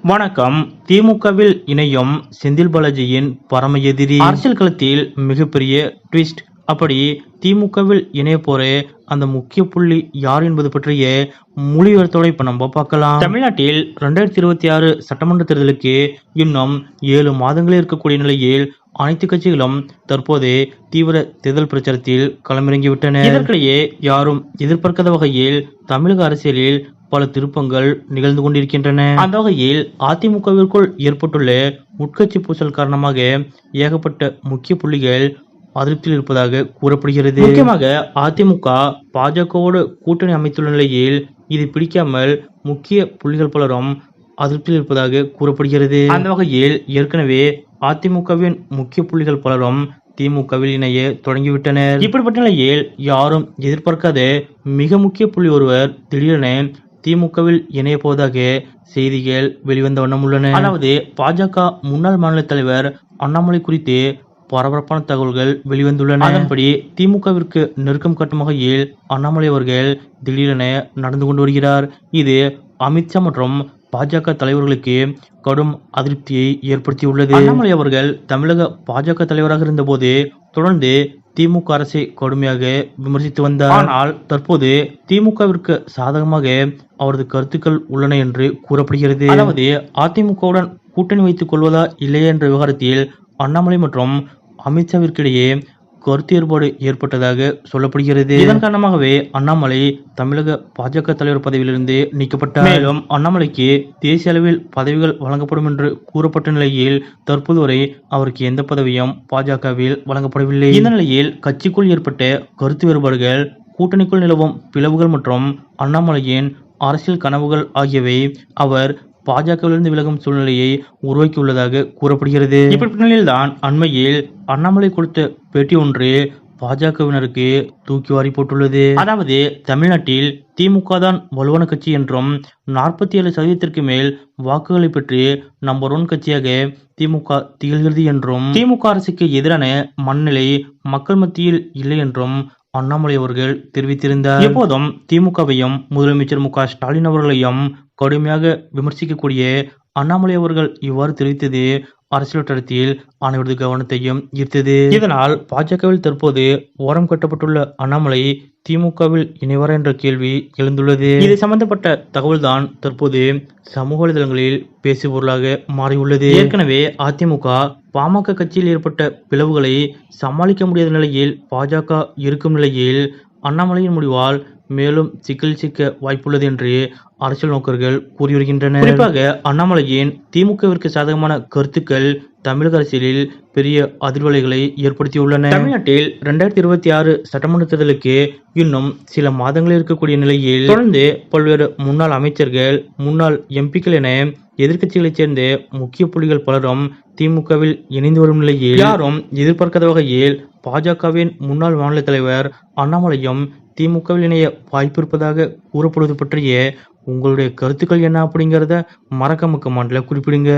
வணக்கம். திமுகவில் இணையும் செந்தில் பாலாஜியின் பரம எதிரி. அரசியல் களத்தில் மிகப்பெரிய ட்விஸ்ட். அப்படி திமுகவில் இணைய போற அந்த முக்கிய புள்ளி யார் என்பது பற்றிய முழு விவரத்தோட இப்ப நம்ம பார்க்கலாம். தமிழ்நாட்டில் 2026 சட்டமன்ற தேர்தலுக்கு இன்னும் 7 மாதங்களே இருக்கக்கூடிய நிலையில் அனைத்து கட்சிகளும் தற்போது தீவிர தேர்தல் பிரச்சாரத்தில் களமிறங்கிவிட்டன. இதற்கிடையே யாரும் எதிர்பார்க்காத வகையில் தமிழக அரசியலில் பல திருப்பங்கள் நிகழ்ந்து கொண்டிருக்கின்றன. அந்த வகையில் அதிமுகவிற்குள் ஏற்பட்டுள்ள உட்கட்சி பூசல் காரணமாக ஏகப்பட்ட முக்கிய புள்ளிகள் அதிருப்தியில் இருப்பதாக கூறப்படுகிறது. முக்கியமாக அதிமுக பாஜகவோடு கூட்டணி அமைத்துள்ள நிலையில் இது பிடிக்காமல் முக்கிய புள்ளிகள் பலரும் அதிருப்தியில் இருப்பதாக கூறப்படுகிறது. அந்த வகையில் ஏற்கனவே அதிமுகவின் முக்கிய புள்ளிகள் பலரும் திமுகவில் இணைய தொடங்கிவிட்டனர். இப்படிப்பட்ட நிலையில் யாரும் எதிர்பார்க்காத மிக முக்கிய புள்ளி ஒருவர் திடீரென திமுகவில் இணைய போவதாக செய்திகள் வெளிவந்த வண்ணம் உள்ளன. அதாவது பாஜக முன்னாள் மாநில தலைவர் அண்ணாமலை குறித்து பரபரப்பான தகவல்கள் வெளிவந்துள்ளன. அதன்படி திமுகவிற்கு நெருக்கம் காட்டும் வகையில் அண்ணாமலை அவர்கள் திடீரென நடந்து கொண்டு வருகிறார். இது அமித்ஷா மற்றும் பாஜக தலைவர்களுக்கு கடும் அதிருப்தியை ஏற்படுத்தியுள்ளது. அண்ணாமலை அவர்கள் தமிழக பாஜக தலைவராக இருந்தபோது தொடர்ந்து திமுக அரசை கடுமையாக விமர்சித்து வந்தார். ஆனால் தற்போது திமுகவிற்கு சாதகமாக அவரது கருத்துக்கள் உள்ளன என்று கூறப்படுகிறது. அதாவது அதிமுகவுடன் கூட்டணி வைத்துக் கொள்வதா இல்லையா என்ற விவகாரத்தில் அண்ணாமலை மற்றும் அமித்ஷாவிற்கிடையே கருத்து ஏற்பாடு ஏற்பட்டதாக சொல்லப்படுகிறது. இதன் காரணமாகவே அண்ணாமலை தமிழக பாஜக தலைவர் பதவியிலிருந்து நீக்கப்பட்டார். மேலும் அண்ணாமலைக்கு தேசிய அளவில் பதவிகள் வழங்கப்படும் என்று கூறப்பட்ட நிலையில் தற்போது வரை அவருக்கு எந்த பதவியும் பாஜகவில் வழங்கப்படவில்லை. இந்த நிலையில் கட்சிக்குள் ஏற்பட்ட கருத்து வேறுபாடுகள், கூட்டணிக்குள் நிலவும் பிளவுகள் மற்றும் அண்ணாமலையின் அரசியல் கனவுகள் ஆகியவை அவர் பாஜகவிலிருந்து விலகும் சூழ்நிலையை உருவாக்கியுள்ளதாக கூறப்படுகிறது. இப்படிப்பட்ட நிலையில்தான் அண்மையில் அண்ணாமலை கொடுத்த பேட்டி ஒன்று பாஜகவினருக்கு தூக்கி வாரி போட்டுள்ளது. அதாவது தமிழ்நாட்டில் திமுக தான் வலுவான கட்சி என்றும் 47% மேல் வாக்குகளை பெற்று நம்பர் 1 கட்சியாக திமுக திகழ்கிறது என்றும், திமுக அரசுக்கு எதிரான மனநிலை மக்கள் மத்தியில் இல்லை என்றும் அண்ணாமலை அவர்கள் தெரிவித்திருந்தார். எப்போதும் திமுகவையும் முதலமைச்சர் மு.க.ஸ்டாலின் அவர்களையும் கடுமையாக விமர்சிக்கக்கூடிய அண்ணாமலை அவர்கள் இவ்வாறு தெரிவித்தது அரசியல் வட்டாரத்தில் அனைவரது கவனத்தையும் ஈர்த்தது. இதனால் பாஜகவில் தற்போது ஓரம் கட்டப்பட்டுள்ள அண்ணாமலை திமுகவில் இணைவாரா என்ற கேள்வி எழுந்துள்ளது. இது சம்பந்தப்பட்ட தகவல் தான் தற்போது சமூக வலைதளங்களில் பேசுபொருளாக மாறியுள்ளது. ஏற்கனவே அதிமுக பாமக கட்சியில் ஏற்பட்ட பிளவுகளை சமாளிக்க முடியாத நிலையில் பாஜக இருக்கும் நிலையில் அண்ணாமலையின் முடிவால் மேலும் சிக்கல் சிக்க வாய்ப்புள்ளது என்று அரசியல் நோக்கர்கள் கூறி வருகின்றனர். குறிப்பாக அண்ணாமலையின் திமுகவிற்கு சாதகமான கருத்துக்கள் தமிழக அரசியலில் பெரிய அதிர்வலைகளை ஏற்படுத்தியுள்ளன. தமிழ்நாட்டில் 2026 சட்டமன்ற தேர்தலுக்கு இன்னும் சில மாதங்கள் இருக்கக்கூடிய நிலையில் தொடர்ந்து பல்வேறு முன்னாள் அமைச்சர்கள், முன்னாள் எம்பிக்கள் என எதிர்க்கட்சிகளைச் சேர்ந்த முக்கிய புள்ளிகள் பலரும் திமுகவில் இணைந்து வரும் நிலையில் யாரும் எதிர்பார்க்காத வகையில் பாஜகவின் முன்னாள் மாநில தலைவர் அண்ணாமலையும் திமுகவில் இணைய வாய்ப்பு இருப்பதாக கூறப்படுவது பற்றிய உங்களுடைய கருத்துக்கள் என்ன அப்படிங்கிறத மறக்காம கமெண்ட்ல குறிப்பிடுங்க.